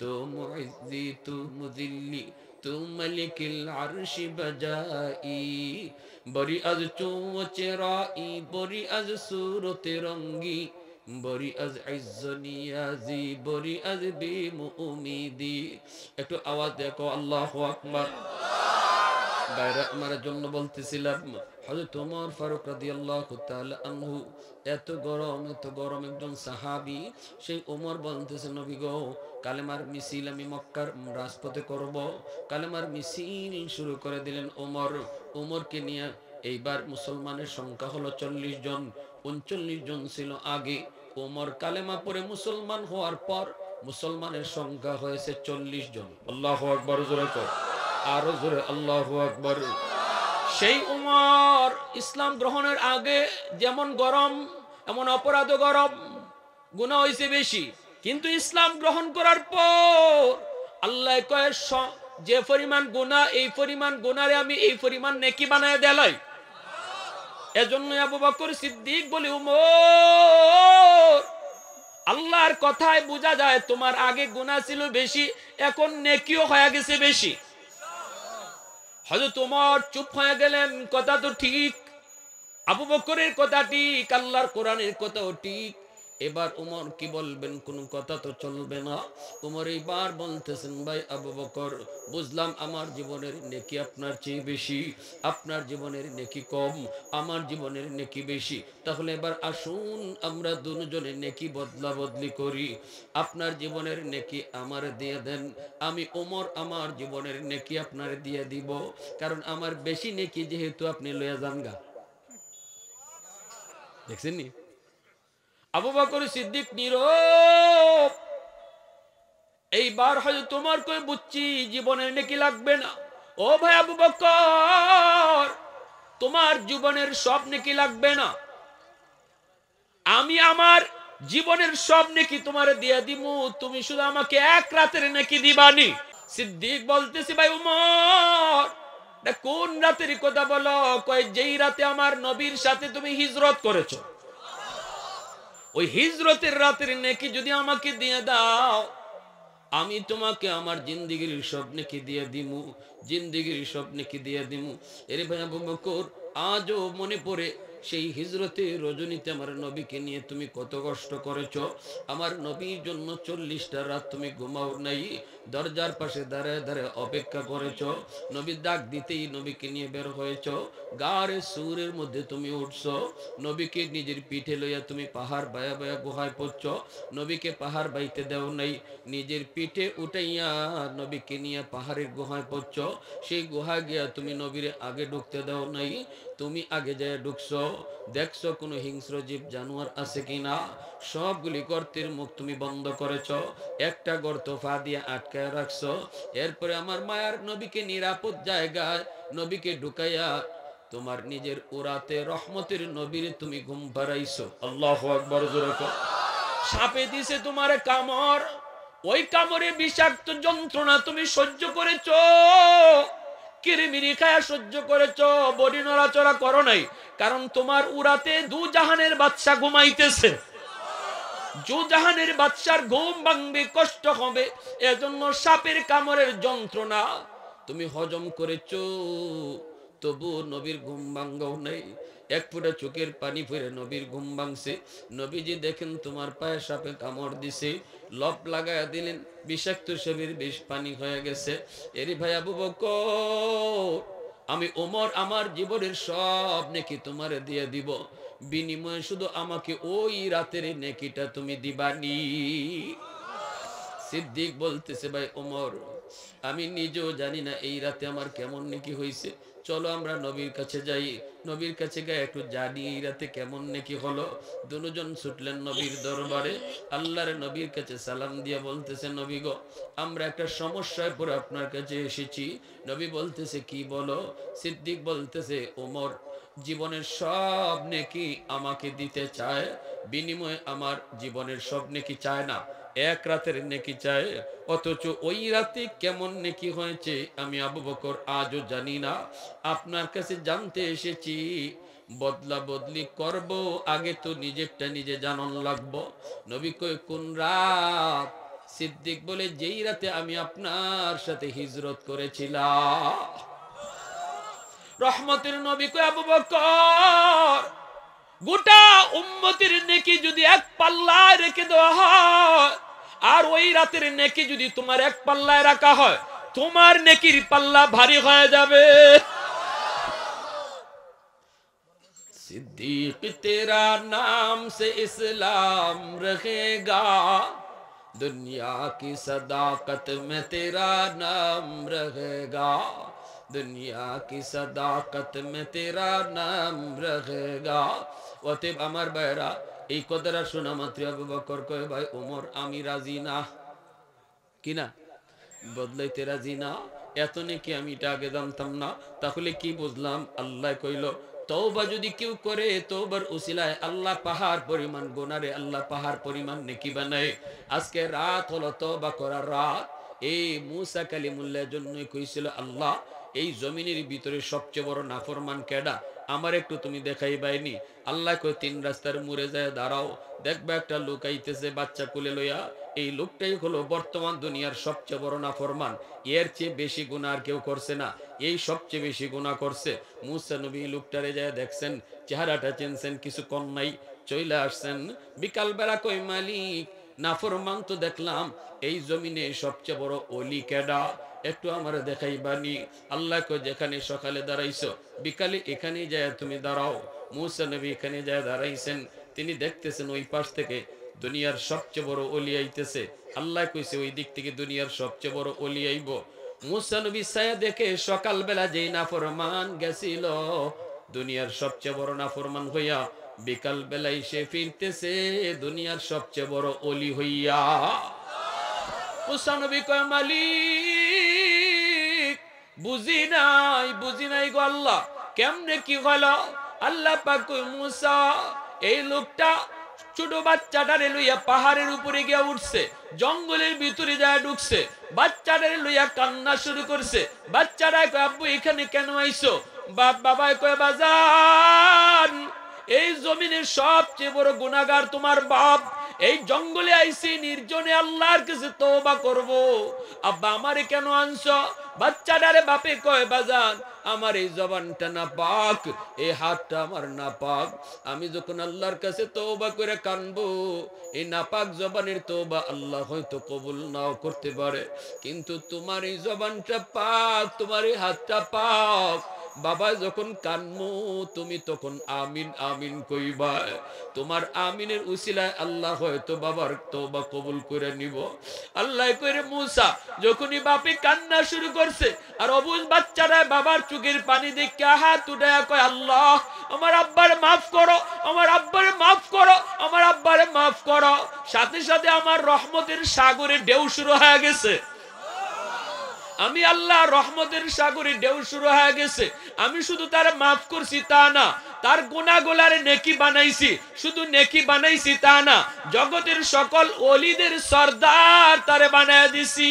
তু মুইজ্জি তু মুযিল্লি তু মালিকিল আরশি বজাই, বরি আজ চৌচেরাই, বরি আজ সুরতে রঙ্গি, বরি আজ ইজ্জনিয়াজি, বরি আজ বিমুমিদি। একটু আওয়াজ দেখো, আল্লাহু আকবার। বাইরে আমার জন্য বলতেছিলাম, হযরত ওমর ফারুক রাদিয়াল্লাহু তাআলা আনহু এত গরম একজন সাহাবী, সেই ওমর বলতেছে নবী গো, কালেমার মিছিল আমি মক্কার রাজপথে করব। কালেমার মিছিল শুরু করে দিলেন ওমর। ওমরকে নিয়ে এইবার মুসলমানের সংখ্যা হলো 40 জন, 39 জন ছিল আগে। ওমর কালেমা পড়ে মুসলমান হওয়ার পর মুসলমানের সংখ্যা হয়েছে 40 জন। আল্লাহু আকবার জোরে কর, আরো জোরে আল্লাহু আকবার। সেই উমর ইসলাম গ্রহণের আগে যেমন গরম, এমন অপরাধ গরম, গুনাহ হয়েছে বেশি। কিন্তু ইসলাম গ্রহণ করার পর আল্লাহ কয় যে পরিমাণ গুনাহ, এই পরিমাণ গুনারে আমি এই পরিমাণ নেকি বানায় দেলাই। এজন্য আবু বকর সিদ্দিক বলে, উমর, আল্লাহর কথায় বোঝা যায় তোমার আগে গুনাহ ছিল বেশি, এখন নেকিও হয়ে গেছে বেশি। হযরত ওমর চুপ হয়ে গেলেন। কথা তো ঠিক, আবু বকরের কথা ঠিক, আল্লাহর কোরআনের কথাও ঠিক। এবার ওমর কি বলবেন? কোন কথা তো চলবে না। ওমর এইবার বলতেছেন, ভাই আবু বকর, বুঝলাম আমার জীবনের নেকি আপনার চেয়ে বেশি, আপনার জীবনের নেকি কম, আমার জীবনের নেকি বেশি। তাহলে এবার আসুন আমরা দুজনের নেকি বদলা বদলি করি। আপনার জীবনের নেকি আমার দিয়ে দেন, আমি ওমর আমার জীবনের নেকি আপনার দিয়ে দিব, কারণ আমার বেশি নেকি যেহেতু আপনি লইয়া যান গা। দেখছেন নি? আবু বকর সিদ্দিক নীরব। এইবার হয়তো তোমার কই বুঝছি জীবনের নেকি লাগবে না। ও ভাই আবু বকর, তোমার জীবনের সব নেকি লাগবে না, আমি আমার জীবনের সব নেকি তোমার দিয়ে দিমু, তুমি শুধু আমাকে এক রাতের নেকি দিবানি। সিদ্দিক বলতেছি, ভাই উমর, কোন রাতের কথা বলো? কয় যেই রাতে আমার নবীর সাথে তুমি হিজরত করেছো, ওই হিজরতের রাতের নেকি যদি আমাকে দিয়ে দাও, আমি তোমাকে আমার জিন্দেগীর সব নেকি দিয়ে দিমু, জিন্দেগীর সব নেকি দিয়ে দিমু। এরে ভাই আবু বকর, আজও মনে পড়ে সেই হিজরতে রজনীতে আমার নবীকে নিয়ে তুমি কত কষ্ট করেছো। আমার নবীর জন্য 40টা রাত তুমি ঘুমাও নাই, দরজার পাশে দাঁড়ায় দাঁড়ায় অপেক্ষা করেছো। নবী ডাক দিতেই নবীকে নিয়ে বের হয়েছো, গারে সুরের মধ্যে তুমি উঠছো, নবীকে নিজের পিঠে লইয়া তুমি পাহাড় বায়া বায়া গুহায় পড়ছ। নবীকে পাহাড় বাইতে দেও নাই, নিজের পিঠে উঠাইয়া নবীকে নিয়ে পাহাড়ের গুহায় পড়ছ। সেই গুহায় গিয়া তুমি নবীরে আগে ঢুকতে দাও নাই, তুমি আগে যায় ঢুকছো, দেখছো কোনো হিংস্র জীব জানোয়ার আছে কিনা, সবগুলি গর্তের মুখ তুমি বন্ধ করেছ, একটা গর্ত ফা দিয়ে আটকায় রাখছো। এরপরে আমার মায়ার নবীকে নিরাপদ জায়গায় নবীকে ঢুকাইয়া তোমার নিজের উরাতে রহমতের নবীরে তুমি ঘুম পাড়াইছো। আল্লাহু আকবার জোরে কর। সাপে দিছে তোমার কামড়, ওই কামড়ে বিষাক্ত যন্ত্রণা তুমি সহ্য করেছো, কিরিমিরি খায়া সহ্য করেছো, বডি নড়াচড়া করো নাই, কারণ তোমার উরাতে দু জাহানের বাদশা ঘুমাইতেছে। দুজাহানের বাদশার ঘুম ভাঙবে, কষ্ট হবে, এজন্য সাপের কামড়ের যন্ত্রণা তুমি হজম করেছো, তবু নবীর ঘুম ভাঙ্গাও নাই। এক ফোঁটা চোখের পানি ফিরে নবীর ঘুম ভাঙছে। নবীজি দেখেন তোমার পায়ে সাপে কামড় দিছে, লপ লাগায়া দিলেন, বিষাক্ত সাপের বিষ পানি হয়ে গেছে। এরি ভাই আবু বকর, আমি ওমর আমার জীবনের সব নেকি তোমারে দিয়ে দিব, বিনিময়ে শুধু আমাকে ওই রাতের নেকিটা তুমি দিবানি। সিদ্দিক বলতেছে, ভাই ওমর, আমি নিজেও জানি না এই রাতে আমার কেমন নেকি হয়েছে, চলো আমরা নবীর কাছে যাই, নবীর কাছে গিয়ে একটু জানি এই রাতে কেমন নেকি হলো। দুজন ছুটলেন নবীর দরবারে, আল্লাহর নবীর কাছে সালাম দিয়ে বলতেছে, নবী গো, আমরা একটা সমস্যায় পড়ে আপনার কাছে এসেছি। নবী বলতেছে, কি বলো? সিদ্দিক বলতেছে, ওমর জীবনের সব নেকি আমাকে দিতে চায়, বিনিময়ে আমার জীবনের সব নেকি চায় না, এক রাতের নেকি চায়, অথচ ওই রাতে কেমন নেকি হয়েছে আমি আবু বকর আজও জানি না, আপনার কাছে জানতে এসেছি। বদলা বদলি করব, আগে তো নিজেরটা নিজে জানন লাগবো। নবী কই, কোন রাত? সিদ্দিক বলে, যেই রাতে আমি আপনার সাথে হিজরত করেছিলাম। রহমতের নবী কই, আবু বকর, গোটা উম্মতের নেকি যদি এক পাল্লায় রেখে দেওয়া হয়, আর ওই রাতের নেকি যদি তোমার এক পাল্লায় রাখা হয়, তোমার নেকির পাল্লা ভারী হয়ে যাবে। सिद्दीक तेरा नाम से इस्लाम रहेगा, दुनिया की सदाकत में तेरा नाम रहेगा, दुनिया की सदाकत में तेरा नाम रहेगा। অতএব আমার ভাইরা, এই কথাটা শোনা মাত্র আবু বকর কয়, ভাই ওমর, আমি রাজি না। কিনা বদলাইতে রাজি না। এত নাকি আমি এটা আগে জানতাম না। তাহলে কি বুঝলাম? আল্লাহ কইল তওবা যদি কেউ করে, তওবার উসিলায় আল্লাহ পাহাড় পরিমাণ গুনারে আল্লাহ পাহাড় পরিমাণ নেকি বানায়। আজকে রাত হলো তওবা করার রাত। এই মুসা কালিমুল্লাহর জন্যই কইছিল, আল্লাহ এই জমিনের ভিতরে সবচেয়ে বড় নাফরমান কেডা, আমার একটু তুমি দেখাই বাইনি। আল্লাহ কই তিন রাস্তার মুড়ে যায় দাঁড়াও, দেখবা একটা লোক আইতেছে বাচ্চা কোলে লইয়া। এই লোকটাই হলো বর্তমান দুনিয়ার সবচেয়ে বড় নাফরমান। এর চেয়ে বেশি গুনাহ আর কেউ করছে না, এই সবচেয়ে বেশি গুনাহ করছে। মুসা নবী লোকটারে যায় দেখছেন, চেহারাটা চিনছেন, কিছু কম নাই, চইলা আসছেন। বিকাল বেলা কই মালিক নাফরমান তো দেখলাম, এই জমিনে সবচেয়ে বড় ওলি কেডা, একটু আমার দেখাই বানি। আল্লাহ কই যেখানে সকালে দাঁড়াইছো বিকালে এখানেই যায় তুমি দাঁড়াও। মুসা নবী এখানে যায় দাঁড়াইছেন, তিনি দেখতেছেন ওই পাশ থেকে দুনিয়ার সবচেয়ে বড় ওলি আইতেছে। আল্লাহ কইছে ওই দিক থেকে দুনিয়ার সবচেয়ে বড় ওলি আইব। মুসা নবী ছায়া দেখে সকালবেলা যেই নাফরমান গেছিল দুনিয়ার সবচেয়ে বড় নাফরমান হইয়া, বিকাল বেলায় সে ফিরতেছে দুনিয়ার সবচেয়ে বড় ওলি হইয়া। মুসা নবী কয় মালিক বুঝি নাই গো আল্লাহ, কেমনে কি হলো? আল্লাহ পাক কই মুসা এই লোকটা ছোট বাচ্চাটারে লইয়া পাহাড়ের উপরে গিয়া উঠছে, জঙ্গলের ভিতরে যায় ঢুকছে, বাচ্চাটারে লইয়া কান্না শুরু করছে। বাচ্চারা কয় আব্বু এখানে কেন আইছো? বাবা কয় বাজান এই জমিনের সবচেয়ে বড় গুনাহগার তোমার বাপ, এই জঙ্গলে আইছি নির্জনে আল্লাহর কাছে তওবা করব। আব্বা আমারে কেন আনছো? বাচ্চাটারে বাপে কয় বাজান আমার এই জবানটা না পাক, এই হাতটা আমার না পাক, আমি যখন আল্লাহর কাছে তওবা করে কানবো এই নাপাক জবানের তওবা আল্লাহ হয়তো কবুল নাও করতে পারে, কিন্তু তোমার এই জবানটা পাক, তোমার এই হাতটা পাক। বাবা যখন কানমু তুমি তখন আমিন আমিন কইবা, তোমার আমিনের উসিলায় আল্লাহ হয়তো বাবার তওবা কবুল করে নিব। আল্লাহ কইরে মুসা যখনই বাপে কান্না শুরু করছে আর অবুঝ বাচ্চারা বাবার চোখের পানি দেখে হাত উঠায়া কয় আল্লাহ আমার আব্বারে মাফ করো, আমার আব্বারে মাফ করো, আমার আব্বারে মাফ করো, সাথে সাথে আমার রহমতের সাগরে ঢেউ শুরু হয়ে গেছে। আমি আল্লাহ রহমতের সাগরে ঢেউ শুরু হয়ে গেছে। আমি শুধু তার মাফ করছি তা না, তার গুনাহগুলারে নেকি বানাইছি। শুধু নেকি বানাইছি তা না, জগতের সকল ওলিদের সরদার তারে বানায় দিছি।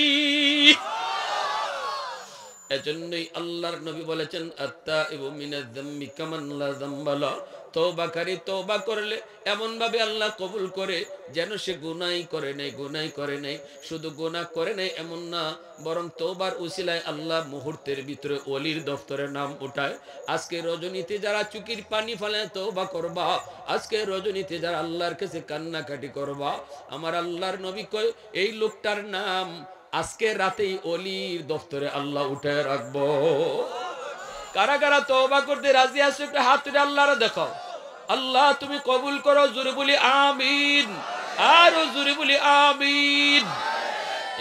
এজন্যই আল্লাহর নবী বলেছেন আত্তাইবু মিনাজ যামবি কামান লা যামবা লা, তওবাকারী তওবা করলে এমন ভাবে আল্লাহ কবুল করে যেন সে গুনাহ করে নাই। শুধু গুনাহ করে নাই এমন না, বরং তওবার উসিলায় আল্লাহ মুহূর্তের ভিতরে ওলির দফতরে নাম উঠায়। আজকে রজনীতে যারা চুকির পানি ফেলে তওবা করবা, আজকে রজনীতে যারা আল্লাহর কাছে কান্নাকাটি করবা, আমার আল্লাহর নবী কয় এই লোকটার নাম আজকে রাতেই ওলির দফতরে আল্লাহ উঠে রাখবো। কারা কারা তওবা করতে রাজি আছো একটু হাত তুলে আল্লাহরে দেখো। আল্লাহ তুমি কবুল করো, জোরে বলি আমিন, আরো জোরে বলি আমিন।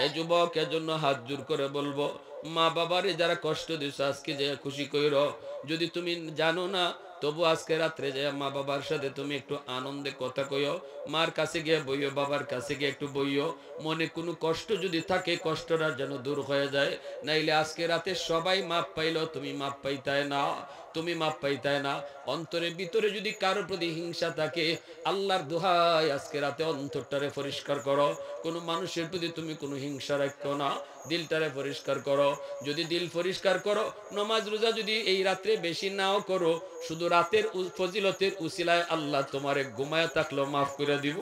এই যুবক এজন্য হাত জোর করে বলবো মা বাবারে যারা কষ্ট দিছো আজকে যে খুশি কইরো, যদি তুমি জানো না তবু আজকে রাত্রে যে মা বাবার সাথে তুমি একটু আনন্দে কথা কইও, মার কাছে গিয়ে বইও, বাবার কাছে গিয়ে একটু বইও। মনে কোনো কষ্ট যদি থাকে কষ্টটা যেন দূর হয়ে যায়, নাইলে আজকে রাতে সবাই মাপ পাইলো তুমি মাপ পাইতায় না, তুমি মাপ পাইতায় না। অন্তরের ভিতরে যদি কারোর প্রতি হিংসা থাকে আল্লাহর দোহাই আজকে রাতে অন্তরটারে পরিষ্কার করো। কোনো মানুষের প্রতি তুমি কোনো হিংসা রাখো না, দিলটারে পরিষ্কার করো। যদি দিল পরিষ্কার করো, নামাজ রোজা যদি এই রাত্রে বেশি নাও করো, শুধু রাতের ফজিলতের উসিলায় আল্লাহ তোমারে ঘুমায়া থাকলেও মাফ করে দিব।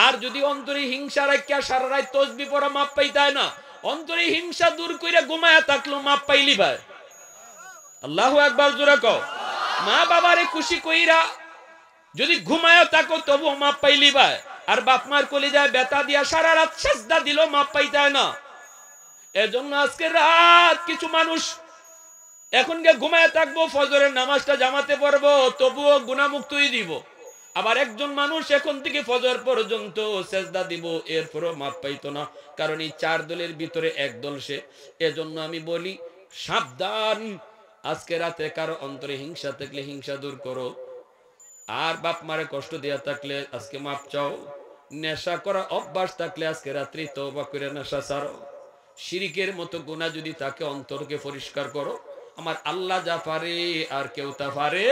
আর যদি অন্তরে হিংসা রাখিয়া সারা রাত তসবিহ পড়া মাপ পাইতায় না, অন্তরে হিংসা দূর কইরা ঘুমায়া থাকলেও মাপ পাইলি ভাই। আল্লাহু আকবার জোরে কও। মা বাবারে খুশি কইরা যদি ঘুমায়া থাকো তবু মাপ পাইলি ভাই। আর বাপ মার কলিজায় ব্যথা দিয়া সারা রাত সেজদা দিলেও মাপ পাইতায় না। এজন্য আজকে রাত কিছু মানুষ এখন গিয়ে ঘুমায় থাকবো, ফজরের নামাজটা জামাতে পড়বো তবুও গুনাহমুক্তই দিব। আবার একজন মানুষ এখন থেকে ফজর পর্যন্ত সেজদা দিব এরপরও মাপ পাইতো না, কারণ এই চার দলের ভিতরে এক দল সে। এজন্য আমি বলি সাবধান, আজকে রাতে কারো অন্তরে হিংসা থাকলে হিংসা দূর করো। আর বাপ মারে কষ্ট দেয়া থাকলে আজকে মাপ চাও, নেশা করা অভ্যাস থাকলে আজকে রাত্রি তওবা করে নেশা ছাড়ো। শিরিকের মতো গুনাহ যদি তাকে অন্তরকে পরিষ্কার করো। আমার আল্লাহ যা পারে আর কেউ তা পারে